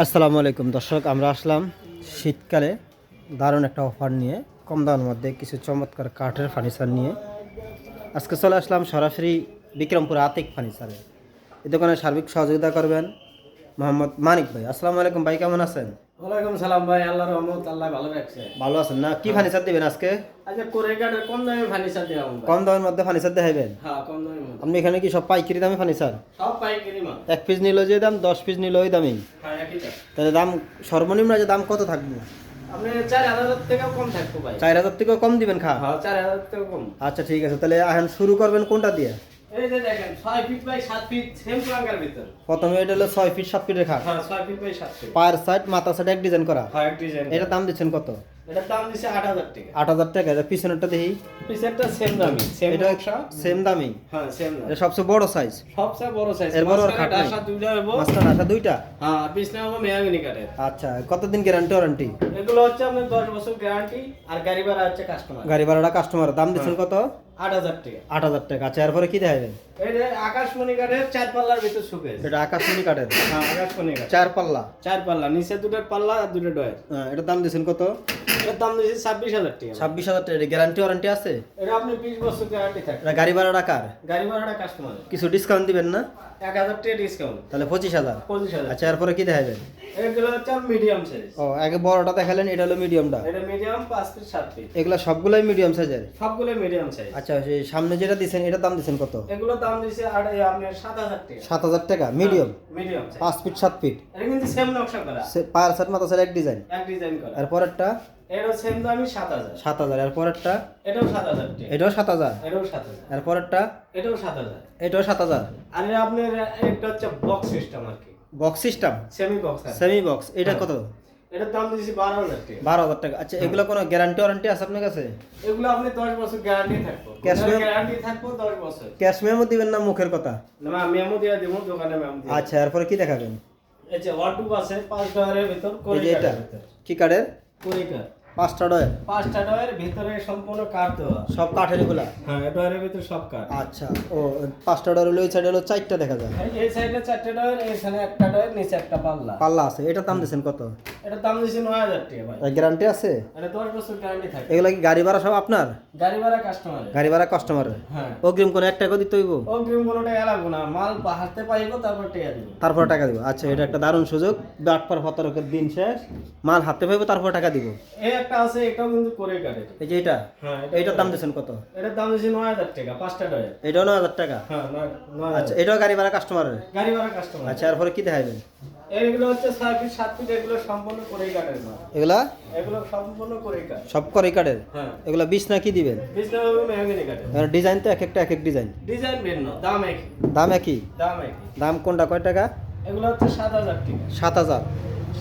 আসসালামু আলাইকুম দর্শক, আমরা আসলাম শীতকালে দারুণ একটা অফার নিয়ে, কম দামের মধ্যে কিছু চমৎকার কাঠের ফার্নিচার নিয়ে আজকে চলে আসলাম সরাসরি বিক্রমপুর আতিক ফার্নিচারে। এই দোকানে সার্বিক সহযোগিতা করবেন মোহাম্মদ মানিক ভাই। আসসালামু আলাইকুম ভাই, কেমন আছেন? ওয়ালাইকুম সালাম ভাই, আল্লাহর রহমত, আল্লাহ ভালো রাখছে। ভালো আছেন না? কি ফার্নিচার দিবেন আজকে? আচ্ছা, কোরেগাটের কম দামে ফার্নিচার দিলাম ভাই। কম দামের মধ্যে ফার্নিচার দেখাবেন? হ্যাঁ, কম দামের মধ্যে। আপনি এখানে কি সব পাইকারি দামে ফার্নিচার? সব পাইকারি মাল। 1 পিস নিল যে দাম, 10 পিস নিল ওই দামেই? হ্যাঁ, একই দাম। তাহলে দাম সর্বনিম্ন যে দাম কত থাকবে? আপনি 4000 টাকা কম থাকতো ভাই। 4000 থেকেও কম দিবেন? হ্যাঁ, 4000 টাকা কম। আচ্ছা ঠিক আছে, তাহলে এখন শুরু করবেন কোনটা দিয়ে? এই যে দেখেন 6 ফিট বাই 7 ফিট সেম প্লাঙ্কার ভিতর। প্রথমে এটা হলো 6 ফিট 7 ফিটের খাট। হ্যাঁ, 6 ফিট বাই 7 ফিট। পায়ের সাইড মাথা সাইড এক ডিজাইন করা। হ্যাঁ, এক ডিজাইন। এটা দাম দিচ্ছেন কত? এটার দাম দিছে 8000 টাকা। 8000 টাকা। এটা পিছনেরটা দেখি, পিছেরটা সেম দামি, সেম এটা নকশা। সেম দামি। হ্যাঁ, সেম দাম। এটা সবচেয়ে বড় সাইজ, সবচেয়ে বড় সাইজ। এর বড় আর খাট নাই। আশা দুইটা হইবো। মাঝখানে আসা দুইটা। হ্যাঁ, পিছনে হবে মেয়াগনি কাঠের। আচ্ছা, কতদিন গ্যারান্টি ওয়ারেন্টি? এগুলো হচ্ছে আপনার 10 বছর গ্যারান্টি, আর গাড়ি ভাড়া হচ্ছে কাস্টমার। গাড়ি ভাড়াটা কাস্টমার। দাম দিচ্ছেন কত? 8000 টাকা। 8000 টাকা। আচ্ছা, এরপরে কি দেখাবেন? এই যে আকাশমণি কাঠের 4 পাল্লার ভিতর শোকেস। এটা আকাশমণি কাঠের। হ্যাঁ, আকাশমণি কাঠ 4 পাল্লা। 4 পাল্লা, নিচে দুটো পাল্লা আর দুটো ডয়ার। এটার দাম দিচ্ছেন কত? এর দাম দিয়েছে 26000 টাকা। 26000 টাকা। গ্যারান্টি ওয়ারেন্টি আছে? এটা আপনি 20 বছর গ্যারান্টি থাকে। এটা গাড়ি ভাড়াটা কার? গাড়ি ভাড়াটা কাস্টমার। কিছু ডিসকাউন্ট দিবেন না? 1000 টাকা ডিসকাউন্ট। তাহলে 25000। 25000। আচ্ছা, এরপরে কি দেখাবেন? এগুলো হচ্ছে মিডিয়াম সাইজ। ও, আগে বড়টা দেখালেন, এটা হলো মিডিয়ামটা। এটা মিডিয়াম 5 ফিট 7 ফিট। এগুলা সবগুলাই মিডিয়াম সাইজের? সবগুলো মিডিয়াম সাইজ। আচ্ছা, সেই সামনে যেটা দিছেন এটার দাম দিছেন কত? এগুলো দাম দিয়েছে আপনার 7000 টাকা। 7000 টাকা। Medium medium size. 5 feet 7 feet. এটা কিন্তু সেম নকশা করা, পায়ের সাইড মাথা সাইড এক ডিজাইন। এক ডিজাইন করা। আর পরেরটা? এটাও সেম দামই 7000। 7000। আর পরেরটা? এটাও 7000 টাকা। এটাও 7000। এটাও 7000। আর পরেরটা? এটাও 7000। এটাও 7000। আর আপনার একটা হচ্ছে বক্স সিস্টেম আর কি, box system, semi box. Semi box. এটা কত? এটার দাম দিয়েছি 12000 টাকা। 12000 টাকা। আচ্ছা, এগুলো কোনো গ্যারান্টি ওয়ারেন্টি আছে আপনার কাছে? এগুলো আপনি 10 বছর গ্যারান্টি থাকবো। Cash memo? গ্যারান্টি থাকবো 10 বছর। ক্যাশ মেমো দিবেন না মুখের কথা? না, মেমো দিয়ে দেব, দোকানে মেমো দিয়ে। আচ্ছা, এরপরে কি দেখাবেন? এই যে ওয়ার্ডরোব আছে 5 ডয়ারের ভিতর, এই যে এটা কি কাঠের? কোরিকার 5টা ডয়ার? 5টা ডয়ারের ভিতরে সম্পূর্ণ কাঠ দেওয়া। সব কাঠের এগুলা? হ্যাঁ, ডয়ারের ভিতর সব কাঠ। আচ্ছা, ও 5টা ডয়ার হলো, ওই সাইডে হলো 4টা দেখা যায়। এই সাইডে 4টা ডয়ার, এখানে একটা ডয়ার, নিচে একটা পাল্লা। পাল্লা আছে। এটার দাম দিচ্ছেন কত? এটার দাম দিয়েছি 9000 টাকা ভাই। গ্যারান্টি আছে? এটা 10 বছর গ্যারান্টি থাকে। এগুলা কি গাড়ি ভাড়া সব আপনার? গাড়ি ভাড়া কাস্টমারের। গাড়ি ভাড়া কাস্টমারের? হ্যাঁ। অগ্রিম কোনো 1 টাকা দিতে হইব? অগ্রিম কোনো টাকা লাগবে না, মাল হাতে পাইবো তারপর টাকা দিব। তারপর টাকা দিব? আচ্ছা, এটা একটা দারুণ সুযোগ। বাটপার হতরকের দিন শেষ, মাল হাতে পাইবো তারপর টাকা দিব। এই একটা আছে, এটাও কিন্তু করে কাটে। এই যে এটা, হ্যাঁ, এইটার দাম দিচ্ছেন কত? এটার দাম দিয়েছি 9000 টাকা, 5টা ডয়ার। এটাও 9000 টাকা। হ্যাঁ, আচ্ছা, এটাও গাড়ি ভাড়া কাস্টমারের? গাড়ি ভাড়া কাস্টমার। আচ্ছা, এরপরে কি দেখাবেন? এগুলো হচ্ছে 6 ফিট 7 ফিট, এগুলো সম্পূর্ণ করে কাটের মাল। এগুলা এগুলো সম্পূর্ণ করে কাট। সব করে কাঠের? হ্যাঁ, এগুলা 20 না কি দিবেন? বিজনেস হবে মেহগনি কাটে। ডিজাইন তো এক একটা এক এক ডিজাইন। ডিজাইন ভিন্ন, দাম একই। দাম একই? দাম একই। দাম কোনটা কয় টাকা? এগুলো হচ্ছে 7000 টাকা। 7000।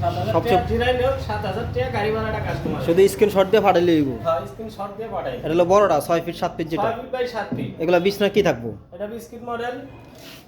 7000 সবচেয়ে- টাকা ডিজাইন হোক, 7000 টাকা গাড়ি ভাড়াটা কাস্টমার। শুধু স্ক্রিনশট দিয়ে পাঠাইলে হইব? হ্যাঁ, স্ক্রিনশট দিয়ে পাঠাই। এটা হলো বড়টা 6 ফিট 7 ফিট যেটা। 6 ফিট বাই 7 ফিট। এগুলা 20 না কি থাকবো? এটা বিস্কিট মডেল।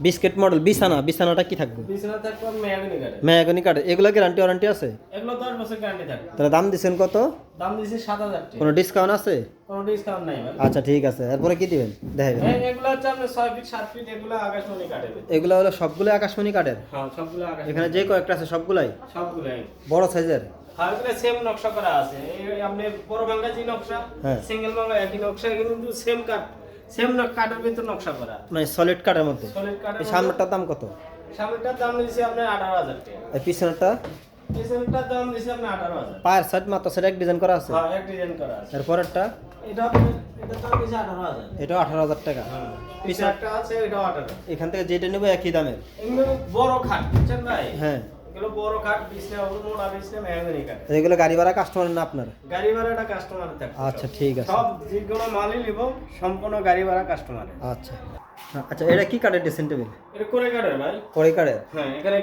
Biscuit model. বিছানাটা কি থাকবে? বিজনেস থাকবে মেহগনি কাটে। মেয়াগনি কাঠের। এগুলা গ্যারান্টি ওয়ারেন্টি আছে? এগুলো 10 বছর গ্যারান্টি থাকবে। তাহলে দাম দিচ্ছেন কত? দাম দিয়েছি 7000 টাকা। কোনো ডিসকাউন্ট আছে? কোনো ডিসকাউন্ট নাই ভাই। আচ্ছা ঠিক আছে, এরপরে কি দিবেন দেখাবেন? এগুলো হচ্ছে আপনার 6 ফিট 7 ফিট, এগুলো আকাশমণি কাটে। এগুলা হলো সবগুলো আকাশমণি কাঠের? হ্যাঁ, সবগুলো আকাশ। এখানে যে কয়েকটা আছে সবগুলাই সবগুলাই বড় সাইজের? হ্যাঁ, এগুলো সেম নকশা করা আছে। এই আপনি বড় ভাঙ্গা যে নকশা, হ্যাঁ। সিঙ্গেল ভাঙ্গা একই নকশা, কিন্তু সেম কাট, সেম কাঠের ভিতর নকশা করা। মানে সলিড কাঠের মধ্যে? সলিড কাঠের। এই সামনেরটার দাম কত? সামনেটার দাম দিয়েছি আপনার 18000 টাকা। এই পিছনেরটা? পিছনেরটার দাম দিয়েছি আপনার 18000। পায়ের সাইড মাথা সাইড এক ডিজাইন করা আছে? হ্যাঁ, এক ডিজাইন করা আছে। এরপরেরটা? এটা আপনার, এটার দাম দিয়েছি 18000। এটাও 18000 টাকা। হ্যাঁ, পিছনে একটা আছে, এটাও 18। এখান থেকে যেটা নেবো একই দামের? এগুলো বড় খাট, বুঝছেন ভাই? হ্যাঁ। এগুলো বড় খাট, বিছনা হবে মোটা, বিছনা মেহগনি কাঠ। এগুলো গাড়ি ভাড়া কাস্টমার না আপনার? গাড়ি ভাড়াটা কাস্টমার থাকবে। আচ্ছা ঠিক আছে। সব যেগুলো মালই নিব সম্পূর্ণ গাড়ি ভাড়া কাস্টমারের। আচ্ছা। আচ্ছা, এটা কি কাঠের ড্রেসিং টেবিল? এটা করে কাঠের ভাই। কড়ি কাঠের? হ্যাঁ, এখানে